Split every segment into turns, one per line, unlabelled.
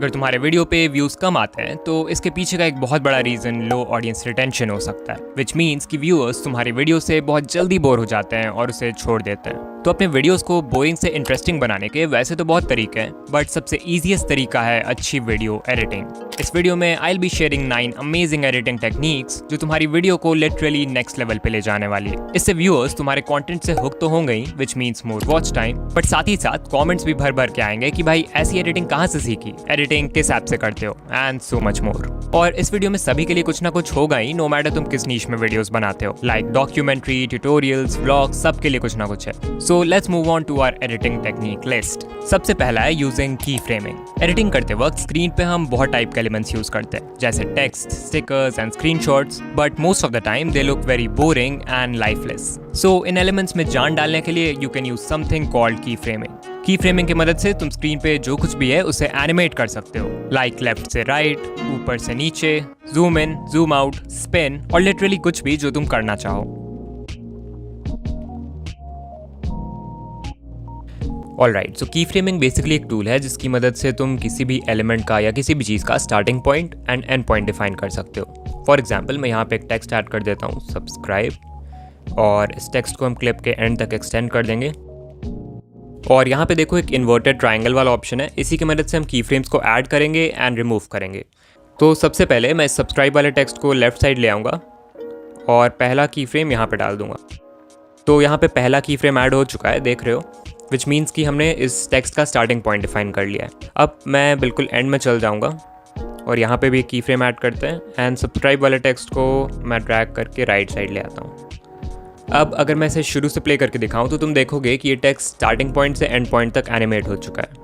अगर तुम्हारे वीडियो पे व्यूज़ कम आते हैं तो इसके पीछे का एक बहुत बड़ा रीज़न लो ऑडियंस रिटेंशन हो सकता है, विच मीन्स कि व्यूअर्स तुम्हारी वीडियो से बहुत जल्दी बोर हो जाते हैं और उसे छोड़ देते हैं। तो अपने वीडियोस को बोरिंग से इंटरेस्टिंग बनाने के वैसे तो बहुत तरीके हैं, बट सबसे ईजीएस्ट तरीका है अच्छी वीडियो एडिटिंग। इस वीडियो में I will be sharing 9 amazing editing techniques जो तुम्हारी वीडियो को लिटरली नेक्स्ट लेवल पे ले जाने वाली है। इससे व्यूअर्स तुम्हारे कंटेंट से हुक तो होंगे ही, which means more watch time, but साथ ही साथ कमेंट्स भी भर भर के आएंगे कि भाई ऐसी एडिटिंग कहाँ से सीखी, एडिटिंग किस ऐप से करते हो, एंड सो मच मोर। और इस वीडियो में सभी के लिए कुछ ना कुछ होगा ही, नो मैटर तुम किस नीश में वीडियोस बनाते हो, लाइक डॉक्यूमेंट्री, ट्यूटोरियल्स, व्लॉग्स, सबके लिए कुछ ना कुछ है। So let's move on to our editing technique list. सबसे पहला है यूजिंग की फ्रेमिंग। एडिटिंग करते वक्त स्क्रीन पे हम बहुत टाइप के एलिमेंट्स यूज करते हैं, जैसे text, stickers and screenshots, but most of the time they look very boring and lifeless. So in elements में जान डालने के लिए you can use something called की फ्रेमिंग। की फ्रेमिंग की मदद से तुम स्क्रीन पे जो कुछ भी है उसे एनिमेट कर सकते हो, लाइक लेफ्ट से राइट, ऊपर से नीचे, zoom in, zoom out, spin, और लिटरली कुछ भी जो तुम करना चाहो। ऑलराइट, सो की फ्रेमिंग बेसिकली एक टूल है जिसकी मदद से तुम किसी भी एलिमेंट का या किसी भी चीज़ का starting point and and point define कर सकते हो। फॉर एग्जाम्पल मैं यहाँ पे एक टेक्स्ट ऐड कर देता हूँ, सब्सक्राइब, और इस टेक्स्ट को हम क्लिप के एंड तक एक्सटेंड कर देंगे। और यहाँ पे देखो एक इन्वर्टेड ट्राइंगल वाला ऑप्शन है, इसी की मदद से हम की फ्रेम्स को ऐड करेंगे एंड रिमूव करेंगे। तो सबसे पहले मैं इस सब्सक्राइब वाले टेक्स्ट को लेफ्ट साइड ले आऊँगा और पहला की फ्रेम यहाँ पे डाल दूंगा। तो यहाँ पे पहला की फ्रेम ऐड हो चुका है, देख रहे हो, विच मीन्स कि हमने इस टेक्स्ट का स्टार्टिंग पॉइंट डिफाइन कर लिया है। अब मैं बिल्कुल एंड में चल जाऊँगा और यहाँ पे भी एक की फ्रेम ऐड करते हैं एंड सब्सक्राइब वाले टेक्स्ट को मैं ड्रैग करके राइट साइड ले आता हूँ। अब अगर मैं इसे शुरू से प्ले करके दिखाऊं तो तुम देखोगे कि ये टेक्स्ट स्टार्टिंग पॉइंट से एंड पॉइंट तक एनिमेट हो चुका है।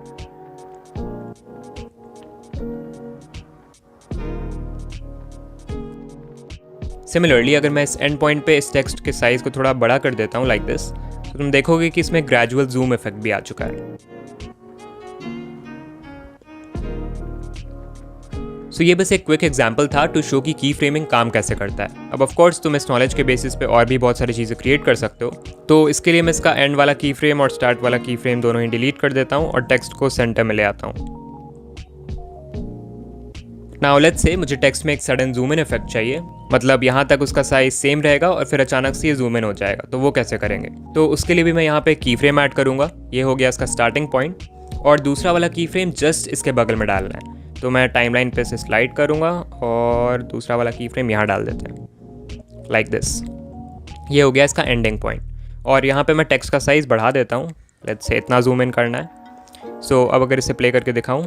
सिमिलरली अगर मैं इस एंड पॉइंट पे इस टेक्स्ट के साइज को थोड़ा बड़ा कर देता हूँ लाइक दिस, तो तुम देखोगे कि इसमें ग्रेजुअल जूम इफेक्ट भी आ चुका है। सो ये बस एक क्विक एग्जांपल था टू शो कि की फ्रेमिंग काम कैसे करता है। अब ऑफ कोर्स तुम इस नॉलेज के बेसिस पे और भी बहुत सारी चीज़ें क्रिएट कर सकते हो। तो इसके लिए मैं इसका एंड वाला की फ्रेम और स्टार्ट वाला की फ्रेम दोनों ही डिलीट कर देता हूँ और टेक्स्ट को सेंटर में ले आता हूँ। नाउ लेट्स से मुझे टेक्स्ट में एक सडन जूम इन इफेक्ट चाहिए, मतलब यहाँ तक उसका साइज सेम रहेगा और फिर अचानक से ये जूम इन हो जाएगा। तो वो कैसे करेंगे? तो उसके लिए भी मैं यहाँ पे की फ्रेम ऐड करूँगा। ये हो गया इसका स्टार्टिंग पॉइंट और दूसरा वाला की फ्रेम जस्ट इसके बगल में डालना है। तो मैं टाइमलाइन पे से स्लाइड करूँगा और दूसरा वाला की फ्रेम यहाँ डाल देते हैं लाइक दिस। ये हो गया इसका एंडिंग पॉइंट और यहाँ पे मैं टेक्स्ट का साइज़ बढ़ा देता हूँ, लेट्स से इतना जूम इन करना है। सो अब अगर इसे प्ले करके दिखाऊँ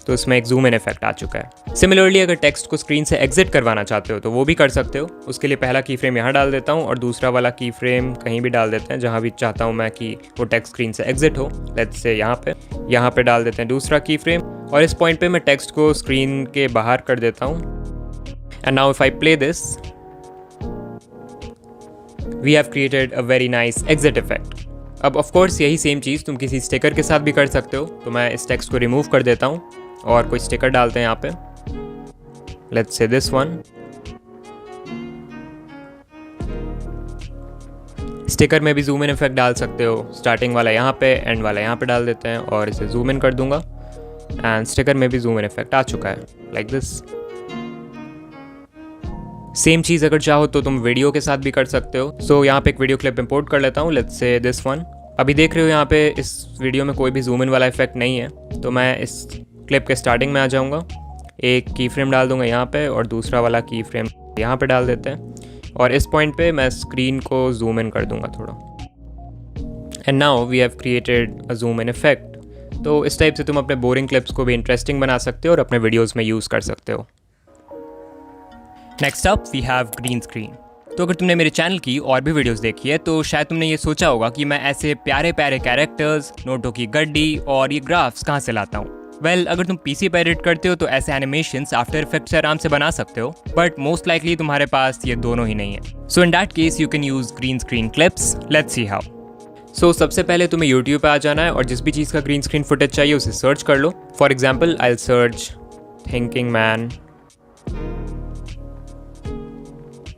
तो इसमें एक जूम इन इफेक्ट आ चुका है। सिमिलरली अगर टेक्स्ट को स्क्रीन से एग्जिट करवाना चाहते हो तो वो भी कर सकते हो। उसके लिए पहला की फ्रेम यहाँ डाल देता हूँ और दूसरा वाला की फ्रेम कहीं भी डाल देते हैं जहाँ भी चाहता हूँ मैं कि वो टेक्स्ट स्क्रीन से एग्जिट हो, लेट्स से यहाँ पे डाल देते हैं दूसरा की फ्रेम और इस पॉइंट पे मैं टेक्स्ट को स्क्रीन के बाहर कर देता हूँ। And now if I play this, we have created a very nice exit effect. अब ऑफ कोर्स यही सेम चीज़ तुम किसी स्टिकर के साथ भी कर सकते हो। तो मैं इस टेक्स्ट को रिमूव कर देता हूँ और कोई स्टिकर डालते हैं यहाँ पे, let's say this one. Sticker में भी जूम इन इफेक्ट डाल सकते हो, स्टार्टिंग वाला यहाँ पे, एंड वाला यहाँ पे डाल देते हैं और इसे जूम इन कर दूंगा एंड स्टिकर में भी जूम इन इफेक्ट आ चुका है लाइक दिस। सेम चीज़ अगर चाहो तो तुम वीडियो के साथ भी कर सकते हो। सो यहाँ पे एक वीडियो क्लिप इंपोर्ट कर लेता हूँ, लेट्स से दिस वन। अभी देख रहे हो यहाँ पे इस वीडियो में कोई भी जूम इन वाला इफेक्ट नहीं है, तो मैं इस क्लिप के स्टार्टिंग में आ जाऊँगा, एक की फ्रेम डाल दूंगा यहाँ पे और दूसरा वाला की फ्रेम यहाँ पे डाल देते हैं और इस पॉइंट पे मैं स्क्रीन को जूम इन कर दूंगा थोड़ा। And now we have created a zoom in effect. तो इस टाइप से तुम अपने बोरिंग क्लिप्स को भी इंटरेस्टिंग बना सकते हो और अपने वीडियोज़ में यूज़ कर सकते हो। Next up we have green screen. तो अगर तुमने मेरे चैनल की और भी वीडियोस देखी है तो शायद तुमने ये सोचा होगा कि मैं ऐसे प्यारे प्यारे कैरेक्टर्स, नोटों की गड्डी और ये ग्राफ्स कहाँ से लाता हूँ। वेल, अगर तुम पीसी पर एडिट करते हो तो ऐसे एनिमेशंस आफ्टर इफेक्ट्स से आराम से बना सकते हो, बट मोस्ट लाइकली तुम्हारे पास ये दोनों ही नहीं है। So in that case you can use green screen clips. Let's see how. So सबसे पहले तुम्हें यूट्यूब पे आ जाना है और जिस भी चीज़ का ग्रीन स्क्रीन फुटेज चाहिए उसे सर्च कर लो। For example I will search thinking man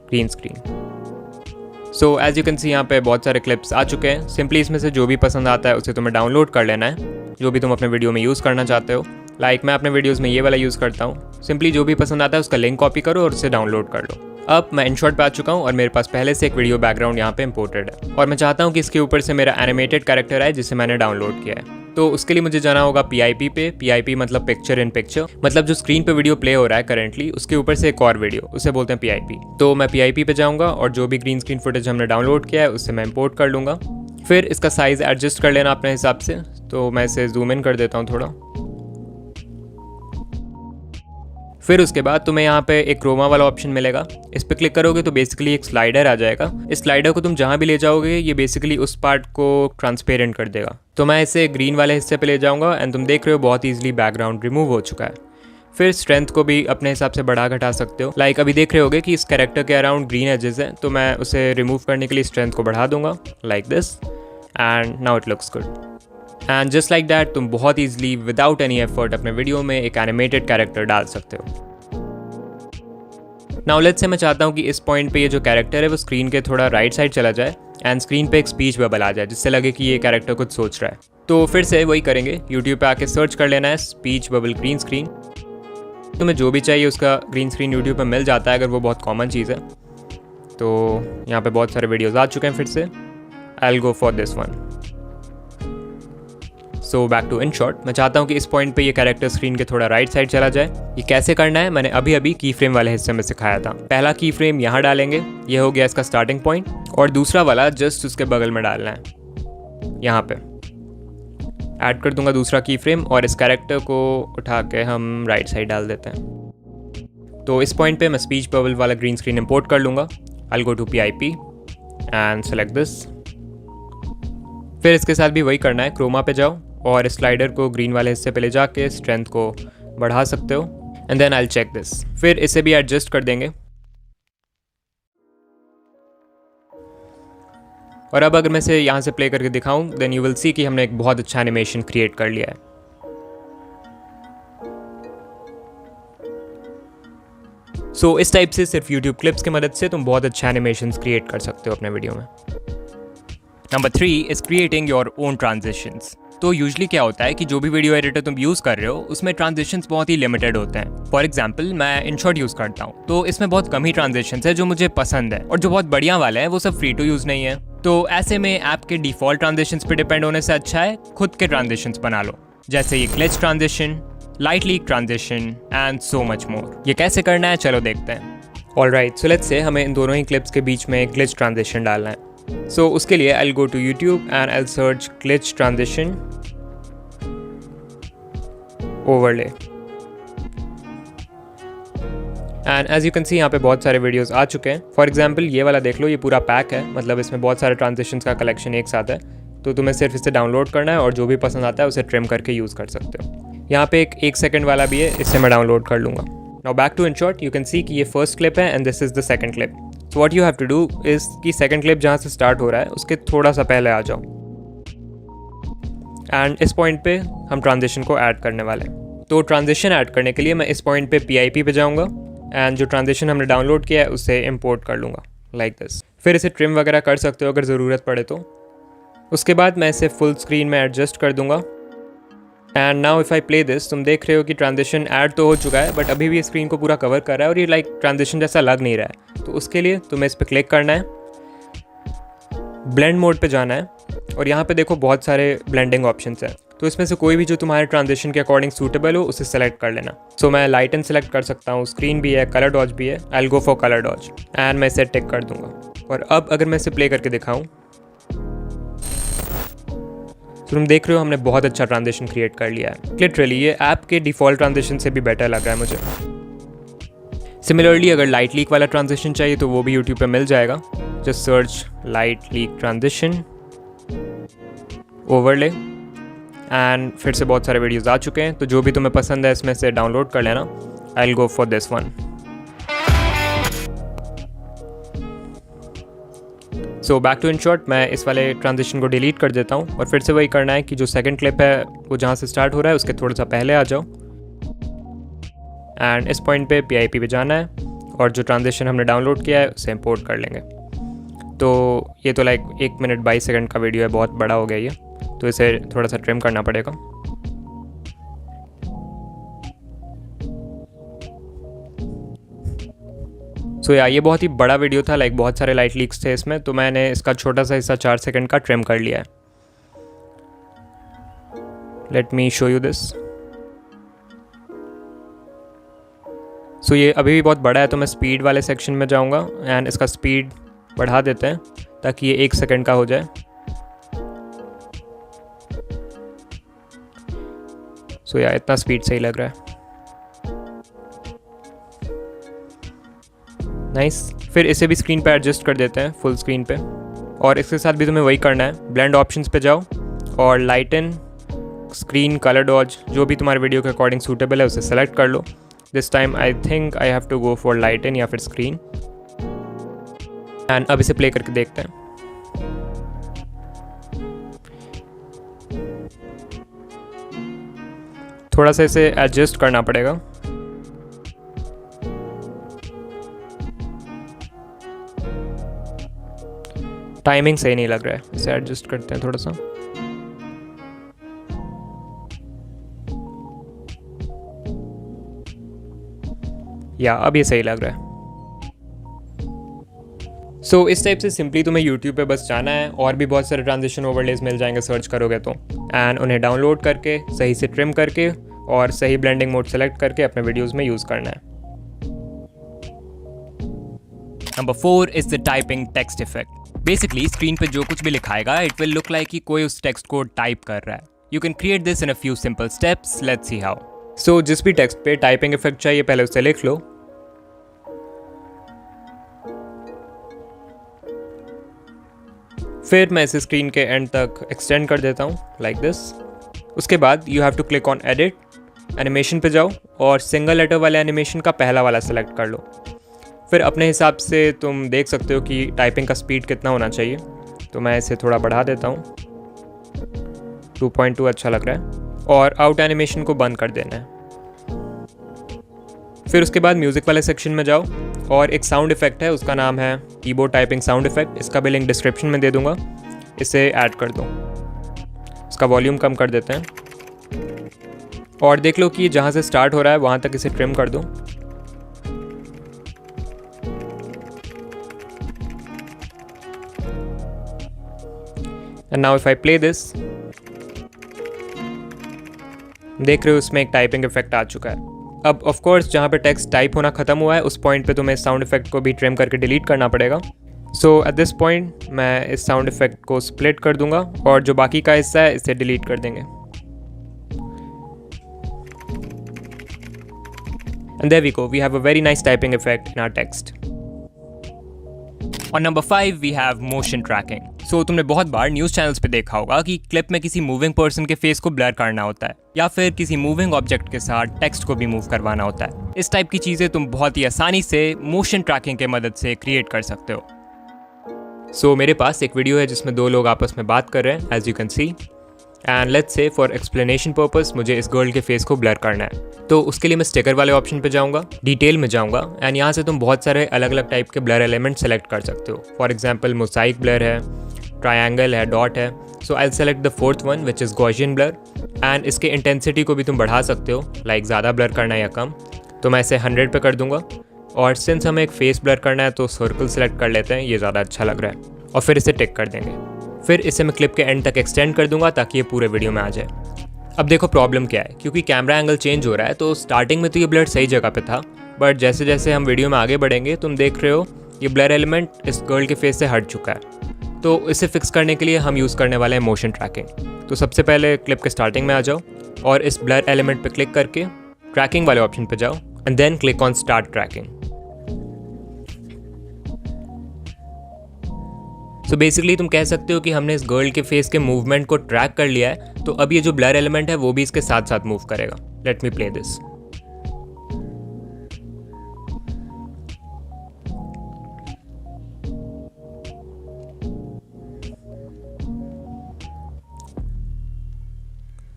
green screen. So as you can see यहाँ पे बहुत सारे क्लिप्स आ चुके हैं। सिंपली इसमें से जो भी पसंद आता है उसे तुम्हें डाउनलोड कर लेना है जो भी तुम अपने वीडियो में यूज़ करना चाहते हो। लाइक मैं अपने वीडियोज़ में ये वाला यूज़ करता हूँ। सिंपली जो भी पसंद आता है उसका लिंक कॉपी करो और उसे डाउनलोड कर लो। अब मैं InShot पे आ चुका हूँ और मेरे पास पहले से एक वीडियो बैकग्राउंड यहाँ पे इंपोर्टेड है और मैं चाहता हूँ कि इसके ऊपर से मेरा एनिमेटेड कैरेक्टर आए जिसे मैंने डाउनलोड किया है। तो उसके लिए मुझे जाना होगा PIP पे। PIP मतलब पिक्चर इन पिक्चर, मतलब जो स्क्रीन पे वीडियो प्ले हो रहा है करंटली उसके ऊपर से एक और वीडियो, उसे बोलते हैं PIP। तो मैं PIP पे जाऊँगा और जो भी ग्रीन स्क्रीन फुटेज हमने डाउनलोड किया है उससे मैं इंपोर्ट कर लूँगा। फिर इसका साइज़ एडजस्ट कर लेना अपने हिसाब से। तो मैं इसे जूम इन कर देता हूँ थोड़ा। फिर उसके बाद तुम्हें यहाँ पे एक क्रोमा वाला ऑप्शन मिलेगा। इस पर क्लिक करोगे तो बेसिकली एक स्लाइडर आ जाएगा। इस स्लाइडर को तुम जहाँ भी ले जाओगे ये बेसिकली उस पार्ट को ट्रांसपेरेंट कर देगा। तो मैं इसे ग्रीन वाले हिस्से पे ले जाऊँगा एंड तुम देख रहे हो बहुत ईजिली बैकग्राउंड रिमूव हो चुका है। फिर स्ट्रेंथ को भी अपने हिसाब से बढ़ा घटा सकते हो। लाइक अभी देख रहे होगे कि इस कैरेक्टर के अराउंड ग्रीन एजेस है, तो मैं उसे रिमूव करने के लिए स्ट्रेंथ को बढ़ा दूंगा like this and now it looks good. And just like that तुम बहुत ईजिली विदाउट एनी एफर्ट अपने वीडियो में एक एनिमेटेड कैरेक्टर डाल सकते हो। नाउ लेट्स से मैं चाहता हूँ कि इस पॉइंट पे ये जो कैरेक्टर है वो स्क्रीन के थोड़ा राइट साइड चला जाए एंड स्क्रीन पे एक स्पीच बबल आ जाए जिससे लगे कि ये कैरेक्टर कुछ सोच रहा है। तो फिर से वही करेंगे, यूट्यूब पे आके सर्च कर लेना है स्पीच बबल ग्रीन स्क्रीन। तुम्हें जो भी चाहिए उसका ग्रीन स्क्रीन यूट्यूब पे मिल जाता है अगर वो बहुत कॉमन चीज़ है। तो यहाँ पे बहुत सारे वीडियोज़ आ चुके हैं। फिर से I will go for this one. So back to InShot। मैं चाहता हूँ कि इस पॉइंट पे ये कैरेक्टर स्क्रीन के थोड़ा राइट साइड चला जाए। ये कैसे करना है मैंने अभी अभी की फ्रेम वाले हिस्से में सिखाया था। पहला की फ्रेम यहाँ डालेंगे, ये हो गया इसका स्टार्टिंग पॉइंट, और दूसरा वाला जस्ट उसके बगल में डालना है। यहाँ पे ऐड कर दूंगा दूसरा की फ्रेम और इस कैरेक्टर को उठा के हम राइट साइड डाल देते हैं। तो इस पॉइंट पे मैं स्पीच बबल वाला ग्रीन स्क्रीन इंपोर्ट कर लूँगा। I will go to PIP and select this. फिर इसके साथ भी वही करना है, क्रोमा पे जाओ और स्लाइडर को ग्रीन वाले हिस्से पे ले जाके स्ट्रेंथ को बढ़ा सकते हो and then I will check this. फिर इसे भी एडजस्ट कर देंगे। और अब अगर मैं इसे यहाँ से प्ले करके दिखाऊं देन यू विल सी कि हमने एक बहुत अच्छा एनिमेशन क्रिएट कर लिया है। सो इस टाइप से सिर्फ YouTube क्लिप्स की मदद से तुम बहुत अच्छा एनिमेशन क्रिएट कर सकते हो अपने वीडियो में। Number 3 is creating your own transitions. तो यूजुअली क्या होता है कि जो भी वीडियो एडिटर तुम यूज़ कर रहे हो उसमें ट्रांजिशंस बहुत ही लिमिटेड होते हैं। फॉर एग्जांपल मैं InShot यूज़ करता हूँ तो इसमें बहुत कम ही ट्रांजिशंस है जो मुझे पसंद है, और जो बहुत बढ़िया वाले हैं वो सब फ्री टू यूज़ नहीं है। तो ऐसे में ऐप के डिफ़ॉल्ट ट्रांजिशंस पे डिपेंड होने से अच्छा है खुद के ट्रांजिशंस बना लो, जैसे ये glitch transition, light leak transition and so much more. ये कैसे करना है चलो देखते हैं। ऑलराइट, सो लेट्स से हमें इन दोनों ही क्लिप्स के बीच में ग्लिच ट्रांजिशन डालना है। सो उसके लिए I will go to YouTube and I will search glitch transition overlay and as you can see यहाँ पे बहुत सारे वीडियोस आ चुके हैं। फॉर एग्जांपल ये वाला देख लो, ये पूरा पैक है, मतलब इसमें बहुत सारे ट्रांजिशंस का कलेक्शन एक साथ है। तो तुम्हें सिर्फ इसे डाउनलोड करना है और जो भी पसंद आता है उसे ट्रिम करके यूज़ कर सकते हो। यहाँ पे एक सेकंड वाला भी है, इससे मैं डाउनलोड कर लूँगा। Now back to InShot, you can see कि ये फर्स्ट क्लिप है and this is the second clip. So what you have to do is कि सेकंड क्लिप जहाँ से स्टार्ट हो रहा है उसके थोड़ा सा पहले आ जाओ एंड इस पॉइंट पे हम ट्रांजिशन को ऐड करने वाले हैं। तो ट्रांजिशन ऐड करने के लिए मैं इस पॉइंट पे PIP पे जाऊँगा एंड जो ट्रांजिशन हमने डाउनलोड किया है उसे इंपोर्ट कर लूँगा लाइक दिस। फिर इसे ट्रिम वगैरह कर सकते हो अगर ज़रूरत पड़े तो। उसके बाद मैं इसे फुल स्क्रीन में एडजस्ट कर दूँगा and now if I play this, तुम देख रहे हो कि ट्रांजिशन ऐड तो हो चुका है बट अभी भी स्क्रीन को पूरा कवर कर रहा है और ये लाइक ट्रांजिशन जैसा लग नहीं रहा है। तो उसके लिए तुम्हें इस पर क्लिक करना है, ब्लेंड मोड पे जाना है और यहाँ पे देखो बहुत सारे ब्लेंडिंग ऑप्शंस हैं। तो इसमें से कोई भी जो तुम्हारे ट्रांजिशन के अकॉर्डिंग सूटेबल हो उसे सेलेक्ट कर लेना। सो मैं लाइटन सेलेक्ट कर सकता हूँ, स्क्रीन भी है, कलर डॉज भी है। I will go for colour dodge and मैं इसे टिक कर दूंगा। और अब अगर मैं इसे प्ले करके दिखाऊँ तो तुम देख रहे हो हमने बहुत अच्छा ट्रांजिशन क्रिएट कर लिया है। लिटरली ये ऐप के डिफ़ॉल्ट ट्रांजिशन से भी बेटर लग रहा है मुझे। सिमिलरली अगर लाइट लीक वाला ट्रांजिशन चाहिए तो वो भी YouTube पे मिल जाएगा। Just search light leak transition overlay and फिर से बहुत सारे वीडियोस आ चुके हैं। तो जो भी तुम्हें पसंद है इसमें से डाउनलोड कर लेना। I will go for this one. So back to InShot, मैं इस वाले ट्रांजिशन को डिलीट कर देता हूँ और फिर से वही करना है कि जो सेकंड क्लिप है वो जहाँ से स्टार्ट हो रहा है उसके थोड़ा सा पहले आ जाओ एंड इस पॉइंट पे PIP पे जाना है और जो ट्रांजिशन हमने डाउनलोड किया है उसे इंपोर्ट कर लेंगे। तो ये तो लाइक 1 मिनट 22 सेकंड का वीडियो है, बहुत बड़ा हो गया ये, तो इसे थोड़ा सा ट्रिम करना पड़ेगा। सो या ये बहुत ही बड़ा वीडियो था, लाइक बहुत सारे लाइट लीक्स थे इसमें, तो मैंने इसका छोटा सा हिस्सा 4 सेकंड का ट्रिम कर लिया है। Let me show you this. So ये अभी भी बहुत बड़ा है, तो मैं स्पीड वाले सेक्शन में जाऊंगा एंड इसका स्पीड बढ़ा देते हैं ताकि ये 1 सेकंड का हो जाए। सो या इतना स्पीड सही लग रहा है। नाइस। फिर इसे भी स्क्रीन पे एडजस्ट कर देते हैं फुल स्क्रीन पे, और इसके साथ भी तुम्हें वही करना है। ब्लेंड ऑप्शंस पे जाओ और लाइटन, स्क्रीन, कलर डॉज, जो भी तुम्हारे वीडियो के अकॉर्डिंग सूटेबल है उसे सेलेक्ट कर लो। This time I think I have to go for lighten या फिर स्क्रीन। एंड अब इसे प्ले करके देखते हैं। थोड़ा सा इसे एडजस्ट करना पड़ेगा। टाइमिंग सही नहीं लग रहा है, इसे एडजस्ट करते हैं थोड़ा सा। या अब ये सही लग रहा है। सो इस टाइप से सिंपली तुम्हें YouTube पे बस जाना है, और भी बहुत सारे ट्रांजिशन ओवरलेज मिल जाएंगे सर्च करोगे तो, एंड उन्हें डाउनलोड करके सही से ट्रिम करके और सही ब्लेंडिंग मोड सेलेक्ट करके अपने वीडियोस में यूज़ करना है।
Number 4 is the typing text effect. Basically screen पे जो कुछ भी लिखाएगा इट विल लुक लाइक कि कोई उस टेक्स्ट को टाइप कर रहा है। You can create this in a few simple steps, let's see how.
So जिस भी टेक्स्ट पे टाइपिंग इफेक्ट चाहिए पहले उसे लिख लो। फिर मैं इसे स्क्रीन के एंड तक एक्सटेंड कर देता हूँ लाइक दिस। उसके बाद you have to click on edit, animation पे जाओ और सिंगल लेटर वाले एनिमेशन का पहला वाला सेलेक्ट कर लो। फिर अपने हिसाब से तुम देख सकते हो कि टाइपिंग का स्पीड कितना होना चाहिए, तो मैं इसे थोड़ा बढ़ा देता हूँ। 2.2 अच्छा लग रहा है, और आउट एनिमेशन को बंद कर देना है। फिर उसके बाद म्यूज़िक वाले सेक्शन में जाओ और एक साउंड इफेक्ट है, उसका नाम है कीबोर्ड टाइपिंग साउंड इफेक्ट। इसका भी लिंक डिस्क्रिप्शन में दे दूंगा, इसे ऐड कर दो। इसका वॉल्यूम कम कर देते हैं और देख लो कि जहाँ से स्टार्ट हो रहा है वहाँ तक इसे ट्रिम कर दो। And now if I play this, देख रहे हो उसमें एक टाइपिंग इफेक्ट आ चुका है। अब ऑफ कोर्स जहाँ पे टेक्स्ट टाइप होना खत्म हुआ है उस पॉइंट पे तुम्हें साउंड इफेक्ट को भी ट्रिम करके डिलीट करना पड़ेगा। सो एट दिस पॉइंट मैं इस साउंड इफेक्ट को स्प्लिट कर दूंगा और जो बाकी का हिस्सा है इसे डिलीट कर देंगे। And there we go, we have a very nice typing effect in our text.
और number 5 we have motion tracking.
So तुमने बहुत बार न्यूज़ चैनल्स पे देखा होगा कि क्लिप में किसी मूविंग पर्सन के फेस को ब्लर करना होता है, या फिर किसी मूविंग ऑब्जेक्ट के साथ टेक्स्ट को भी मूव करवाना होता है। इस टाइप की चीज़ें तुम बहुत ही आसानी से मोशन ट्रैकिंग के मदद से क्रिएट कर सकते हो। सो मेरे पास एक वीडियो है जिसमें 2 लोग आपस में बात कर रहे हैं, as you can see, and let's say for explanation purpose मुझे इस गर्ल के फेस को ब्लर करना है। तो उसके लिए मैं स्टिकर वाले ऑप्शन पे जाऊंगा, डिटेल में जाऊंगा, एंड यहाँ से तुम बहुत सारे अलग अलग टाइप के ब्लर एलिमेंट सेलेक्ट कर सकते हो। फॉर एग्जाम्पल मोसाइक ब्लर है, ट्रायंगल है, डॉट है। So I select the 4th one which is Gaussian blur, and इसके इंटेंसिटी को भी तुम बढ़ा सकते हो, लाइक ज़्यादा ब्लर करना है या कम। तो मैं इसे 100 पे कर दूंगा, और सिंस हमें एक फेस ब्लर करना है तो सर्कल सेलेक्ट कर लेते हैं, ये ज़्यादा अच्छा लग रहा है, और फिर इसे टिक कर देंगे। फिर इसे मैं क्लिप के एंड तक एक्सटेंड कर दूंगा ताकि ये पूरे वीडियो में आ जाए। अब देखो प्रॉब्लम क्या है, क्योंकि कैमरा एंगल चेंज हो रहा है, तो स्टार्टिंग में तो ये ब्लर सही जगह पे था, बट जैसे जैसे हम वीडियो में आगे बढ़ेंगे तुम देख रहे हो ये ब्लर एलिमेंट इस गर्ल के फेस से हट चुका है। तो इसे फिक्स करने के लिए हम यूज़ करने वाले हैं मोशन ट्रैकिंग। तो सबसे पहले क्लिप के स्टार्टिंग में आ जाओ और इस ब्लर एलिमेंट पे क्लिक करके ट्रैकिंग वाले ऑप्शन पे जाओ, and then click on start tracking. So basically तुम कह सकते हो कि हमने इस गर्ल के फेस के मूवमेंट को ट्रैक कर लिया है, तो अब ये जो ब्लर एलिमेंट है वो भी इसके साथ साथ मूव करेगा। Let me play this.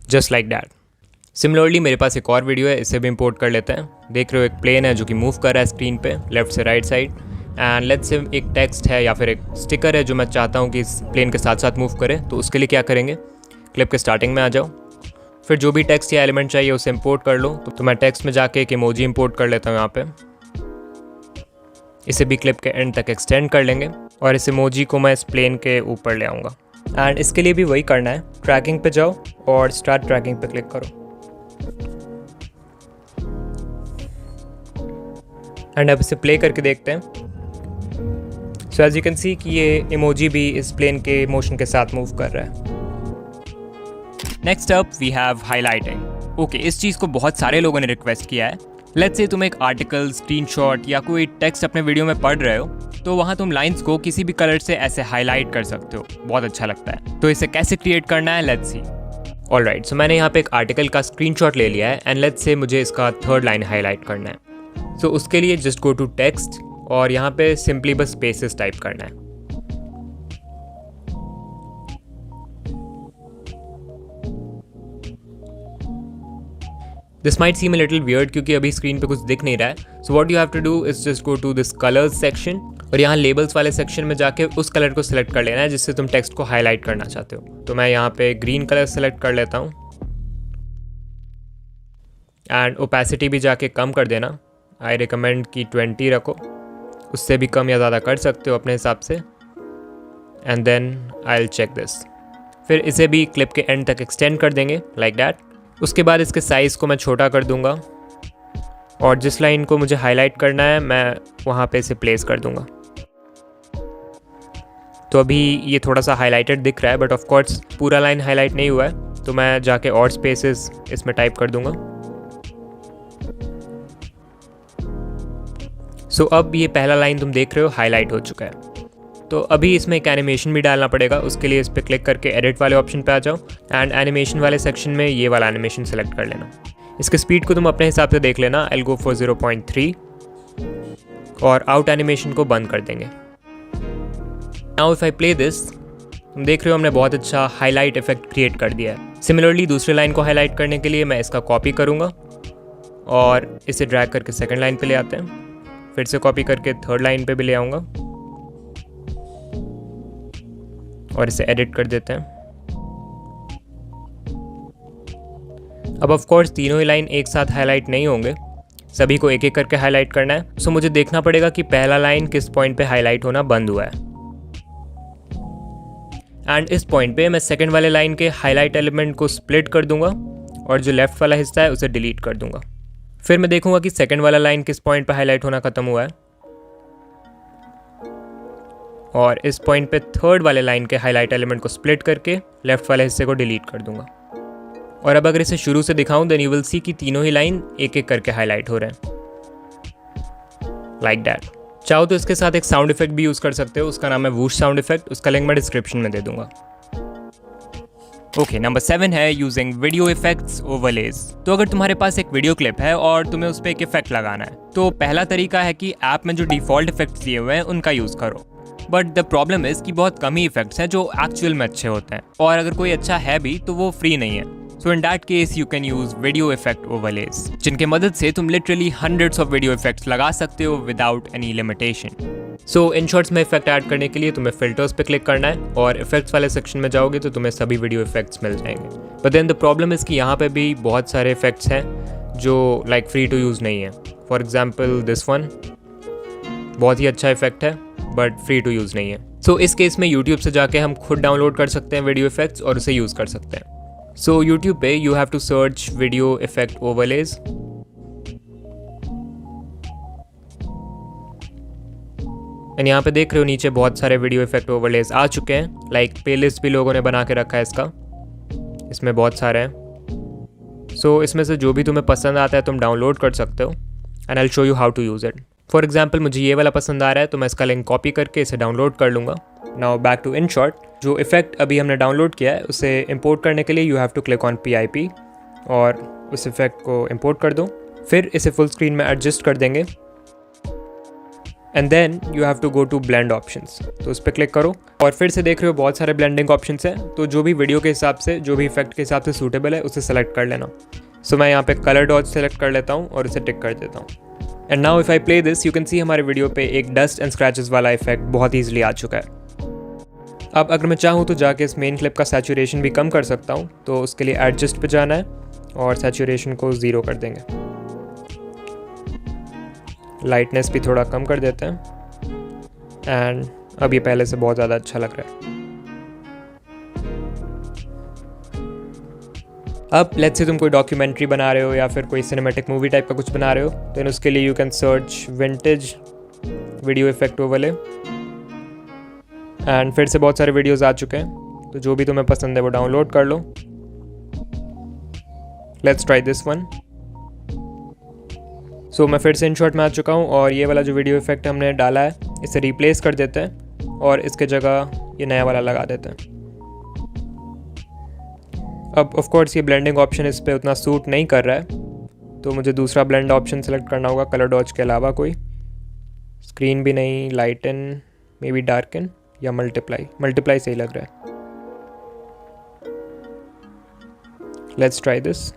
Just like that. Similarly मेरे पास एक और वीडियो है, इसे भी इंपोर्ट कर लेते हैं। देख रहे हो एक प्लेन है जो कि मूव कर रहा है स्क्रीन पे लेफ्ट से राइट साइड, एंड लेट्स से एक टेक्स्ट है या फिर एक स्टिकर है जो मैं चाहता हूँ कि इस प्लेन के साथ साथ मूव करे। तो उसके लिए क्या करेंगे, क्लिप के स्टार्टिंग में आ जाओ, फिर जो भी टेक्स्ट या एलिमेंट चाहिए उसे इंपोर्ट कर लो। तो मैं टेक्स्ट में जाके एक इमोजी इंपोर्ट कर लेता हूँ यहाँ पे, इसे भी क्लिप के एंड तक एक्सटेंड कर लेंगे और इस इमोजी को मैं इस प्लेन के ऊपर ले आऊँगा। एंड इसके लिए भी वही करना है, ट्रैकिंग पे जाओ और स्टार्ट ट्रैकिंग पे क्लिक करो। एंड अब इसे प्ले करके देखते हैं। So as you can see कि ये इमोजी भी इस प्लेन के मोशन के साथ मूव कर रहा है।
Next up we have highlighting. Okay, इस चीज़ को बहुत सारे लोगों ने रिक्वेस्ट किया है। लेट्स से तुम एक आर्टिकल, स्क्रीनशॉट या कोई टेक्स्ट अपने वीडियो में पढ़ रहे हो, तो वहाँ तुम लाइंस को किसी भी कलर से ऐसे हाईलाइट कर सकते हो, बहुत अच्छा लगता है। तो इसे कैसे क्रिएट करना है, लेट्स सी।
ऑलराइट, सो मैंने यहाँ पे एक आर्टिकल का स्क्रीनशॉट ले लिया है एंड लेट्स से मुझे इसका थर्ड लाइन हाईलाइट करना है। सो उसके लिए जस्ट गो टू टेक्स्ट और यहाँ पे सिंपली बस स्पेसेस टाइप करना है। This might seem a little weird क्योंकि अभी स्क्रीन पे कुछ दिख नहीं रहा है। So what you have to do is just go to this colours section और यहाँ लेबल्स वाले सेक्शन में जाके उस कलर को सिलेक्ट कर लेना है जिससे तुम टेक्स्ट को हाईलाइट करना चाहते हो। तो मैं यहाँ पे ग्रीन कलर सेलेक्ट कर लेता हूँ एंड ओपेसिटी भी जाके कम कर देना। आई रिकमेंड कि 20 रखो, उससे भी कम या ज़्यादा कर सकते हो अपने हिसाब से। And then I will check this. फिर इसे भी क्लिप के एंड तक एक्सटेंड कर देंगे लाइक दैट। उसके बाद इसके साइज़ को मैं छोटा कर दूंगा और जिस लाइन को मुझे हाईलाइट करना है मैं वहाँ पे इसे प्लेस कर दूंगा। तो अभी ये थोड़ा सा हाईलाइटेड दिख रहा है बट ऑफ कोर्स पूरा लाइन हाईलाइट नहीं हुआ है, तो मैं जाके और स्पेसेस इसमें टाइप कर दूंगा। सो अब ये पहला लाइन तुम देख रहे हो हाईलाइट हो चुका है। तो अभी इसमें एक एनिमेशन भी डालना पड़ेगा। उसके लिए इस पर क्लिक करके एडिट वाले ऑप्शन पे आ जाओ एंड एनिमेशन वाले सेक्शन में ये वाला एनिमेशन सेलेक्ट कर लेना। इसके स्पीड को तुम अपने हिसाब से देख लेना। आई विल गो फॉर 0.3 और आउट एनिमेशन को बंद कर देंगे। Now if I play this, तुम देख रहे हो हमने बहुत अच्छा हाईलाइट इफेक्ट क्रिएट कर दिया है। सिमिलरली दूसरे लाइन को हाईलाइट करने के लिए मैं इसका कॉपी करूँगा और इसे ड्रैग करके सेकेंड लाइन पे ले आते हैं। फिर से कॉपी करके थर्ड लाइन पे भी ले आऊँगा और इसे एडिट कर देते हैं। अब ऑफ कोर्स तीनों ही लाइन एक साथ हाईलाइट नहीं होंगे, सभी को एक एक करके हाईलाइट करना है। सो मुझे देखना पड़ेगा कि पहला लाइन किस पॉइंट पे हाईलाइट होना बंद हुआ है एंड इस पॉइंट पे मैं सेकंड वाले लाइन के हाईलाइट एलिमेंट को स्प्लिट कर दूंगा और जो लेफ्ट वाला हिस्सा है उसे डिलीट कर दूंगा। फिर मैं देखूंगा कि सेकंड वाला लाइन किस पॉइंट पे हाईलाइट होना खत्म हुआ है और इस पॉइंट पे थर्ड वाले लाइन के हाईलाइट एलिमेंट को स्प्लिट करके लेफ्ट वाले हिस्से को डिलीट कर दूंगा। और अब अगर इसे शुरू से दिखाऊं देन यू विल सी कि तीनों ही लाइन एक एक करके हाईलाइट हो रहे हैं लाइक दैट। चाहो तो इसके साथ एक साउंड इफेक्ट भी यूज़ कर सकते हो, उसका नाम है वूश साउंड इफेक्ट। उसका लिंक मैं डिस्क्रिप्शन में दे दूंगा।
ओके, नंबर 7 है यूजिंग वीडियो इफेक्ट्स ओवरलेज। तो अगर तुम्हारे पास एक वीडियो क्लिप है और तुम्हें उस पर एक इफेक्ट लगाना है, तो पहला तरीका है कि ऐप में जो डिफ़ॉल्ट इफेक्ट्स दिए हुए हैं उनका यूज़ करो। बट द प्रॉब्लम इज़ कि बहुत कम ही इफेक्ट्स हैं जो एक्चुअल में अच्छे होते हैं, और अगर कोई अच्छा है भी तो वो फ्री नहीं है। So in that case you can use video effect overlays, जिनके मदद से तुम literally hundreds of video effects लगा सकते हो विदाउट एनी लिमिटेशन।
सो इन शॉर्ट्स में इफेक्ट ऐड करने के लिए तुम्हें फिल्टर्स पे क्लिक करना है और इफेक्ट्स वाले सेक्शन में जाओगे तो तुम्हें सभी वीडियो इफेक्ट्स मिल जाएंगे। But then the problem is कि यहाँ पे भी बहुत सारे इफेक्ट्स हैं जो लाइक फ्री टू यूज़ नहीं है। फॉर एग्जाम्पल दिस वन बहुत ही अच्छा इफेक्ट है बट फ्री टू यूज़ नहीं है। सो इस केस में यूट्यूब से जाके हम खुद डाउनलोड कर सकते हैं वीडियो इफेक्ट्स और उसे यूज़ कर सकते हैं। सो यूट्यूब पे you have to search video effect overlays and यहाँ पे देख रहे हो नीचे बहुत सारे वीडियो इफेक्ट ओवरलेज आ चुके हैं। लाइक प्लेलिस्ट भी लोगों ने बना के रखा है इसका, इसमें बहुत सारे हैं। सो इसमें से जो भी तुम्हें पसंद आता है तुम डाउनलोड कर सकते हो and I will show you how to use it. For example मुझे ये वाला पसंद आ रहा है तो मैं इसका लिंक कॉपी करके इसे डाउनलोड कर लूँगा। Now back to InShot। जो इफेक्ट अभी हमने डाउनलोड किया है उसे इंपोर्ट करने के लिए you have to click on PIP और उस इफेक्ट को इंपोर्ट कर दो। फिर इसे फुल स्क्रीन में एडजस्ट कर देंगे and then you have to go to blend options. तो उस पर क्लिक करो और फिर से देख रहे हो बहुत सारे ब्लेंडिंग ऑप्शंस हैं। तो जो भी वीडियो के हिसाब से, जो भी इफेक्ट के हिसाब से सूटेबल है उसे सेलेक्ट कर लेना। सो मैं यहाँ पे कलर डॉट सेलेक्ट कर लेता हूँ और इसे टिक कर देता हूँ। And now if I play this you can सी हमारे वीडियो पे एक डस्ट एंड स्क्रैचेस वाला इफेक्ट बहुत ईजिली आ चुका है। अब अगर मैं चाहूँ तो जाके इस मेन क्लिप का सैचुरेशन भी कम कर सकता हूँ। तो उसके लिए एडजस्ट पे जाना है और सैचुरेशन को 0 कर देंगे। लाइटनेस भी थोड़ा कम कर देते हैं।
एंड अब ये पहले से बहुत ज़्यादा अच्छा लग रहा है। अब लेट्स से तुम कोई डॉक्यूमेंट्री बना रहे हो या फिर कोई सिनेमैटिक मूवी टाइप का कुछ बना रहे हो, तो उसके लिए you can search vintage video effect overlay. And फिर से बहुत सारे वीडियोस आ चुके हैं, तो जो भी तुम्हें पसंद है वो डाउनलोड कर लो। Let's try this one. So मैं फिर से InShot में आ चुका हूँ और ये वाला जो वीडियो इफेक्ट हमने डाला है इसे रिप्लेस कर देते हैं और इसके जगह ये नया वाला लगा देते हैं। अब ऑफ कोर्स ये ब्लेंडिंग ऑप्शन इस पर उतना सूट नहीं कर रहा है, तो मुझे दूसरा ब्लेंड ऑप्शन सेलेक्ट करना होगा, कलर डॉज के अलावा कोई। स्क्रीन भी नहीं, लाइटन, मे बी डार्कन या मल्टीप्लाई सही लग रहा है। Let's try this.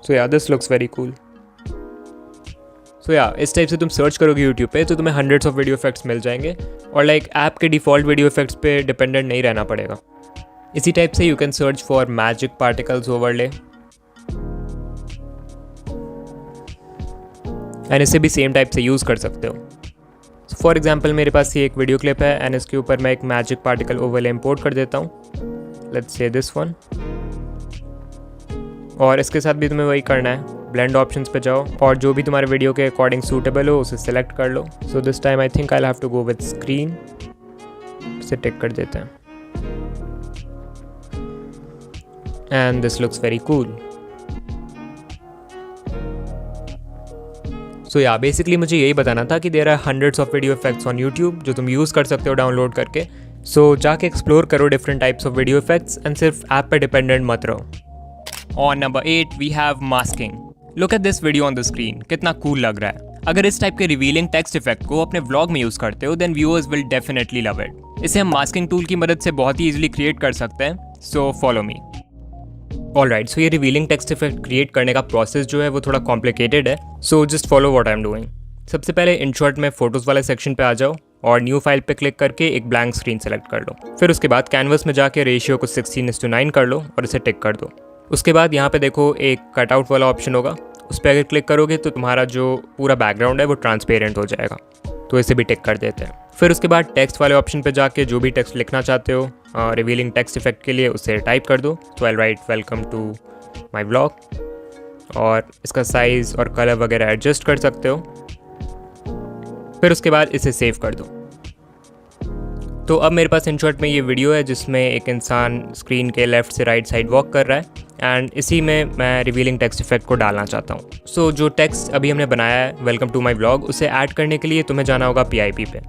So yeah this looks very cool. So yeah इस टाइप से तुम सर्च करोगे यूट्यूब पे तो तुम्हें हंड्रेड्स ऑफ वीडियो इफेक्ट्स मिल जाएंगे और लाइक ऐप के डिफ़ॉल्ट वीडियो इफेक्ट्स पे डिपेंडेंट नहीं रहना पड़ेगा। इसी टाइप से you can search for magic particles overlay and इसे भी सेम टाइप से यूज़ कर सकते हो। फॉर एग्जाम्पल मेरे पास ये एक वीडियो क्लिप है एंड इसके ऊपर मैं एक मैजिक पार्टिकल ओवरले इंपोर्ट कर देता हूँ। Let's say this one. और इसके साथ भी तुम्हें वही करना है, ब्लेंड ऑप्शंस पे जाओ और जो भी तुम्हारे वीडियो के अकॉर्डिंग सूटेबल हो उसे सेलेक्ट कर लो। So this time I think I have to go with screen, इसे टिक कर देते हैं and this looks very cool. So yeah basically मुझे यही बताना था कि there are hundreds of video effects on YouTube जो तुम यूज़ कर सकते हो डाउनलोड करके। सो जाके एक्सप्लोर करो different types of video effects and सिर्फ ऐप पे डिपेंडेंट मत रहो।
On number 8 we have masking. Look at this video on the screen. कितना cool लग रहा है। अगर इस टाइप के रिवीलिंग टेक्स्ट इफेक्ट को अपने व्लॉग में यूज़ करते हो then viewers will definitely love it. इसे हम मास्किंग टूल की मदद से बहुत ही ईजिली क्रिएट कर सकते हैं। So follow me. ऑलराइट, सो ये रिवीलिंग टेक्स्ट इफेक्ट क्रिएट करने का प्रोसेस जो है वो थोड़ा कॉम्प्लिकेटेड है। So just follow what I am doing. सबसे पहले InShot में फोटोज़ वाले सेक्शन पे आ जाओ और न्यू फाइल पे क्लिक करके एक ब्लैंक स्क्रीन सेलेक्ट कर लो। फिर उसके बाद कैनवस में जाके रेशियो को 16:9 कर लो और इसे टिक कर दो। उसके बाद यहाँ पे देखो एक कटआउट वाला ऑप्शन होगा, उस पर अगर क्लिक करोगे तो तुम्हारा जो पूरा बैकग्राउंड है वो ट्रांसपेरेंट हो जाएगा, तो इसे भी टिक कर देते हैं। फिर उसके बाद टेक्स्ट वाले ऑप्शन पे जाके जो भी टेक्स्ट लिखना चाहते हो रिवीलिंग टेक्स्ट इफेक्ट के लिए उसे टाइप कर दो। तो I write welcome to my blog और इसका साइज़ और कलर वगैरह एडजस्ट कर सकते हो। फिर उसके बाद इसे सेव कर दो। तो अब मेरे पास InShot में ये वीडियो है जिसमें एक इंसान स्क्रीन के लेफ़्ट से राइट साइड वॉक कर रहा है एंड इसी में मैं रिवीलिंग टेक्स्ट इफेक्ट को डालना चाहता हूँ। सो जो टेक्स्ट अभी हमने बनाया है वेलकम टू माई ब्लॉग उसे ऐड करने के लिए तुम्हें जाना होगा PIP पे।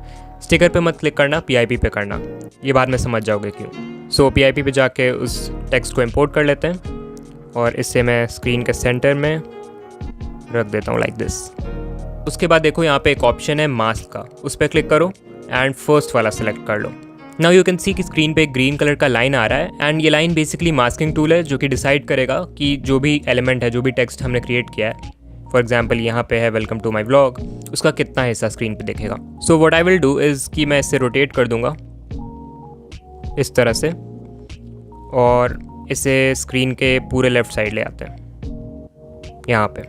स्टिकर पे मत क्लिक करना, PIP पे करना, ये बाद में समझ जाओगे क्यों। सो PIP पे जाके उस टेक्स्ट को इम्पोर्ट कर लेते हैं और इससे मैं स्क्रीन के सेंटर में रख देता हूँ लाइक दिस। उसके बाद देखो यहाँ पे एक ऑप्शन है मास्क का, उस पर क्लिक करो एंड फर्स्ट वाला सेलेक्ट कर लो। नाउ यू कैन सी कि स्क्रीन पे एक ग्रीन कलर का लाइन आ रहा है एंड ये लाइन बेसिकली मास्किंग टूल है जो कि डिसाइड करेगा कि जो भी एलिमेंट है, जो भी टेक्स्ट हमने क्रिएट किया है, फॉर एग्जाम्पल यहाँ पे है वेलकम टू माई ब्लॉग, उसका कितना हिस्सा स्क्रीन पे दिखेगा। So what I will do is कि मैं इसे रोटेट कर दूंगा इस तरह से और इसे स्क्रीन के पूरे लेफ्ट साइड ले आते हैं यहाँ पे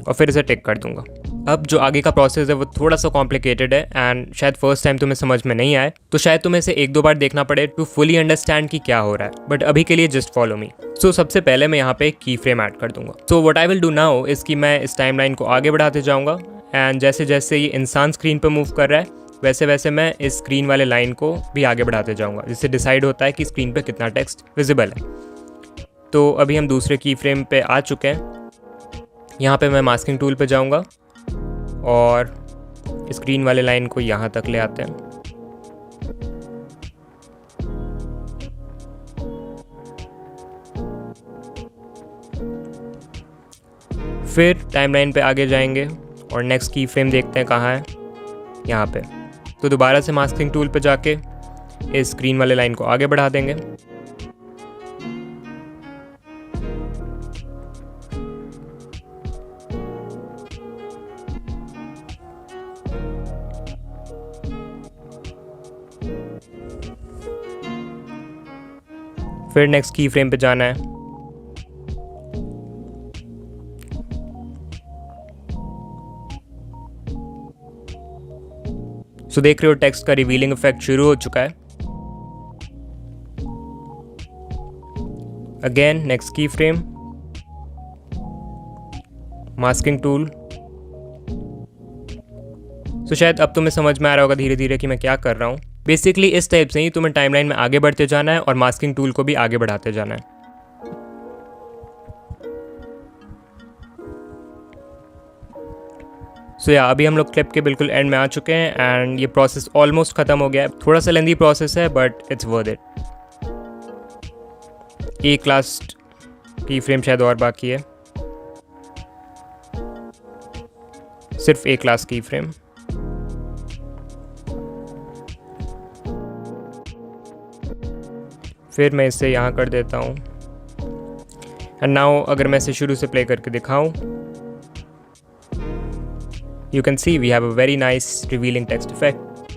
और फिर इसे टिक कर दूंगा। अब जो आगे का प्रोसेस है वो थोड़ा सा कॉम्प्लिकेटेड है एंड शायद फर्स्ट टाइम तुम्हें समझ में नहीं आए, तो शायद तुम्हें इसे 1-2 बार देखना पड़े टू फुली अंडरस्टैंड कि क्या हो रहा है, बट अभी के लिए जस्ट फॉलो मी। सो सबसे पहले मैं यहाँ पे एक की फ्रेम ऐड कर दूंगा। So what I will do now is कि मैं इस टाइमलाइन को आगे बढ़ाते जाऊँगा एंड जैसे जैसे ये इंसान स्क्रीन पर मूव कर रहा है वैसे वैसे मैं इस स्क्रीन वाले लाइन को भी आगे बढ़ाते जाऊँगा, जिससे डिसाइड होता है कि स्क्रीन पर कितना टेक्स्ट विजिबल है। तो अभी हम दूसरे की फ्रेम पे आ चुके हैं। यहाँ पे मैं मास्किंग टूल पे जाऊँगा और स्क्रीन वाले लाइन को यहाँ तक ले आते हैं। फिर टाइमलाइन पे आगे जाएंगे और नेक्स्ट की फ्रेम देखते हैं कहाँ है, यहाँ पे। तो दोबारा से मास्किंग टूल पे जाके इस स्क्रीन वाले लाइन को आगे बढ़ा देंगे। फिर नेक्स्ट की फ्रेम पे जाना है।
सो देख रहे हो टेक्स्ट का रिवीलिंग इफेक्ट शुरू हो चुका है। अगेन नेक्स्ट की फ्रेम, मास्किंग टूल। सो शायद अब तुम्हें समझ में आ रहा होगा धीरे धीरे कि मैं क्या कर रहा हूँ। बेसिकली इस टाइप से ही तुम्हें टाइमलाइन में आगे बढ़ते जाना है और मास्किंग टूल को भी आगे बढ़ाते जाना है। सो या अभी हम लोग क्लिप के बिल्कुल एंड में आ चुके हैं एंड ये प्रोसेस ऑलमोस्ट ख़त्म हो गया है। थोड़ा सा लेंदी प्रोसेस है बट इट्स वर्थ इट। एक लास्ट की फ्रेम शायद और बाकी है, सिर्फ एक लास्ट की फ्रेम। फिर मैं इसे यहाँ कर देता हूँ एंड नाउ अगर मैं इसे शुरू से प्ले करके दिखाऊँ, you can see we have a very nice revealing text effect.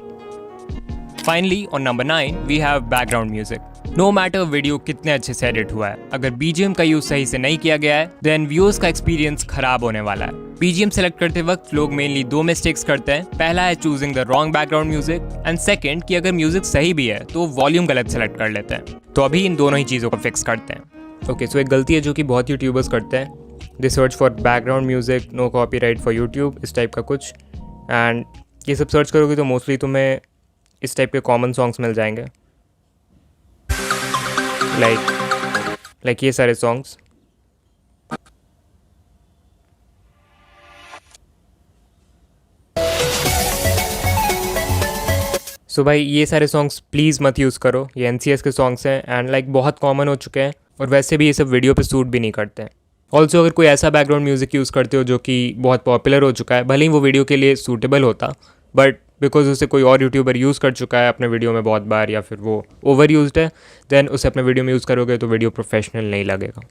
Finally, on number 9, we have background music. No matter video कितने अच्छे से एडिट हुआ है, अगर BGM का यूज सही से नहीं किया गया है, then व्यूअर्स का एक्सपीरियंस खराब होने वाला है। BGM सेलेक्ट करते वक्त लोग मेनली 2 मिस्टेक्स करते हैं। पहला है choosing the wrong background music and second कि अगर म्यूजिक सही भी है तो वॉल्यूम गलत सेलेक्ट कर लेते हैं। तो अभी इन दोनों ही चीज़ों को फिक्स करते हैं।
ओके, सो एक गलती है जो कि बहुत यूट्यूबर्स करते हैं, they search for background music, no copyright for YouTube, इस टाइप का कुछ। एंड ये सब सर्च करोगे तो मोस्टली तुम्हें इस टाइप के कॉमन सॉन्ग्स मिल जाएंगे, लाइक ये सारे सॉन्ग्स। सो भाई ये सारे सॉन्ग्स प्लीज़ मत यूज़ करो, ये NCS के सॉन्ग्स हैं एंड बहुत कॉमन हो चुके हैं और वैसे भी ये सब वीडियो पे सूट भी नहीं करते हैं। ऑल्सो अगर कोई ऐसा बैकग्राउंड म्यूज़िक यूज़ करते हो जो कि बहुत पॉपुलर हो चुका है, भले ही वो वीडियो के लिए सूटेबल होता, बट बिकॉज उसे कोई और यूट्यूबर यूज़ कर चुका है अपने वीडियो में बहुत बार या फिर वो ओवर यूज्ड है, देन उसे अपने वीडियो में यूज़ करोगे तो वीडियो प्रोफेशनल नहीं लगेगा।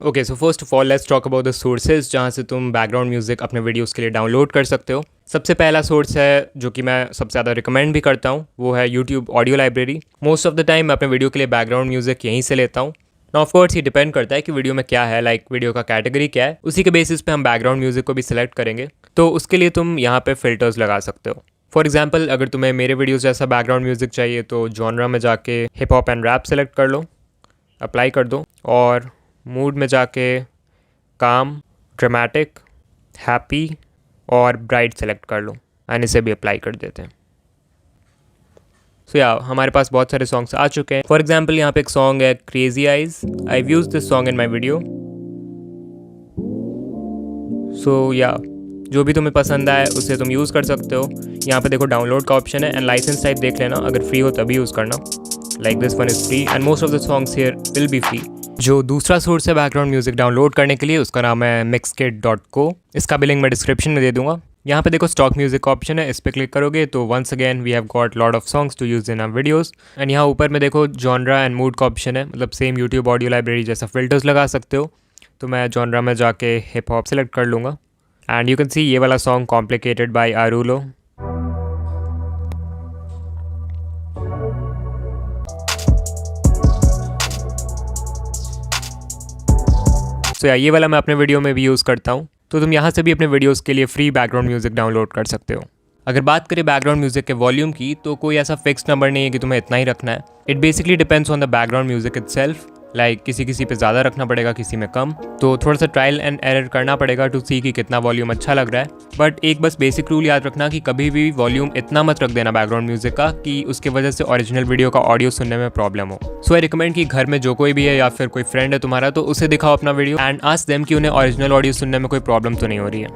Okay, so first of all let's talk about the sources जहाँ से तुम बैकग्राउंड म्यूज़िक अपने वीडियोज़ के लिए डाउनलोड कर सकते हो। सबसे पहला सोर्स है जो कि मैं सबसे ज़्यादा रिकमेंड भी करता हूँ, वो है YouTube audio library. Most of the time मैं अपने वीडियो के लिए बैकग्राउंड म्यूज़िक यहीं से लेता हूँ। नाउ ऑफ कोर्स ये डिपेंड करता है कि वीडियो में क्या है, वीडियो का कैटेगरी क्या है, उसी के बेसिस पे हम बैकग्राउंड म्यूज़िक को भी सिलेक्ट करेंगे। तो उसके लिए तुम यहाँ पे फ़िल्टर्स लगा सकते हो। फॉर एग्जांपल अगर तुम्हें मेरे वीडियोस जैसा बैकग्राउंड म्यूज़िक चाहिए तो जॉनरा में जाके hip hop and rap select कर लो, अप्लाई कर दो, और मूड में जाके काम, ड्रामेटिक, हैप्पी और ब्राइट सेलेक्ट कर लो एंड इसे भी अप्लाई कर देते हैं। सो या हमारे पास बहुत सारे सॉन्ग्स आ चुके हैं। फॉर एग्जाम्पल यहाँ पे एक सॉन्ग है crazy eyes, I use this song in my video. So yeah जो भी तुम्हें पसंद आए उसे तुम यूज़ कर सकते हो। यहाँ पे देखो डाउनलोड का ऑप्शन है एंड लाइसेंस टाइप देख लेना, अगर फ्री हो तभी यूज़ करना। Like this one is free and most of the songs here will be free. जो दूसरा सोर्स है बैकग्राउंड म्यूजिक डाउनलोड करने के लिए, उसका नाम है mixkit.co। इसका भी लिंक मैं डिस्क्रिप्शन में दे दूंगा। यहाँ पे देखो स्टॉक म्यूजिक का ऑप्शन है, इस पर क्लिक करोगे तो once again we have got lot of songs to use in our videos. And यहाँ ऊपर में देखो जॉनरा एंड मूड का ऑप्शन है, मतलब सेम यूट्यूब ऑडियो लाइब्रेरी जैसा फिल्टर्स लगा सकते हो। तो मैं जॉनरा में जाके हिप हॉप सेलेक्ट कर लूँगा एंड यू कैन सी ये वाला सॉन्ग कॉम्प्लिकेटेड बाय आरूलो। तो ये वाला मैं अपने वीडियो में भी यूज़ करता हूँ। तो तुम यहाँ से भी अपने वीडियोस के लिए फ्री बैकग्राउंड म्यूजिक डाउनलोड कर सकते हो। अगर बात करें बैकग्राउंड म्यूजिक के वॉल्यूम की, तो कोई ऐसा फिक्स नंबर नहीं है कि तुम्हें इतना ही रखना है। It basically depends on the background music itself. Like किसी पे ज़्यादा रखना पड़ेगा, किसी में कम। तो थोड़ा सा ट्रायल एंड एरर करना पड़ेगा टू सी कि कितना वॉल्यूम अच्छा लग रहा है। बट एक बस बेसिक रूल याद रखना कि कभी भी वॉल्यूम इतना मत रख देना बैकग्राउंड म्यूजिक का कि उसके वजह से ओरिजिनल वीडियो का ऑडियो सुनने में प्रॉब्लम हो। सो आई रिकमेंड कि घर में जो कोई भी है या फिर कोई फ्रेंड है तुम्हारा, तो उसे दिखाओ अपना वीडियो एंड आस्क देम कि उन्हें ओरिजिनल ऑडियो सुनने में कोई प्रॉब्लम तो नहीं हो रही है।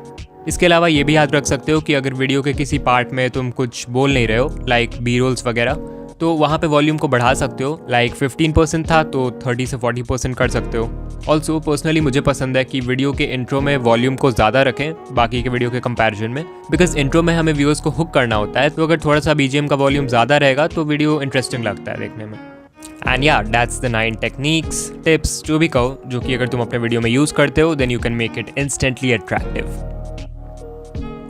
इसके अलावा ये भी याद रख सकते हो कि अगर वीडियो के किसी पार्ट में तुम कुछ बोल नहीं रहे हो, लाइक बी रोल्स वगैरह, तो वहाँ पे वॉल्यूम को बढ़ा सकते हो। लाइक 15% था तो 30 से 40% कर सकते हो। ऑल्सो पर्सनली मुझे पसंद है कि वीडियो के इंट्रो में वॉल्यूम को ज़्यादा रखें बाकी के वीडियो के कंपैरिजन में, बिकॉज इंट्रो में हमें व्यूअर्स को हुक करना होता है। तो अगर थोड़ा सा BGM का वॉल्यूम ज़्यादा रहेगा तो वीडियो इंटरेस्टिंग लगता है देखने में। एंड या दैट्स द 9 टेक्निक्स, टिप्स, जो भी कहो, जो कि अगर तुम अपने वीडियो में यूज़ करते हो then you can make it instantly attractive.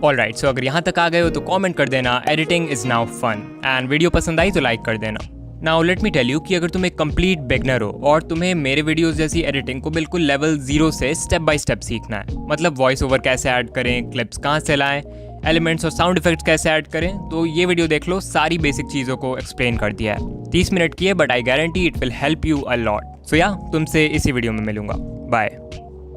Alright, so अगर यहाँ तक आ गए हो तो कमेंट कर देना editing is now fun, and video पसंद आई तो लाइक कर देना। Now let me tell you कि अगर तुम एक कंप्लीट बिगनर हो और तुम्हें मेरे वीडियोस जैसी एडिटिंग को बिल्कुल लेवल 0 से स्टेप बाय स्टेप सीखना है, मतलब वॉइस ओवर कैसे ऐड करें, क्लिप्स कहाँ से लाएं
एलिमेंट्स और साउंड इफेक्ट्स कैसे ऐड करें, तो ये वीडियो देख लो, सारी बेसिक चीज़ों को एक्सप्लेन कर दिया है। 30 मिनट की है but I guarantee it will help you a lot. So yeah तुमसे इसी वीडियो में मिलूंगा। बाय।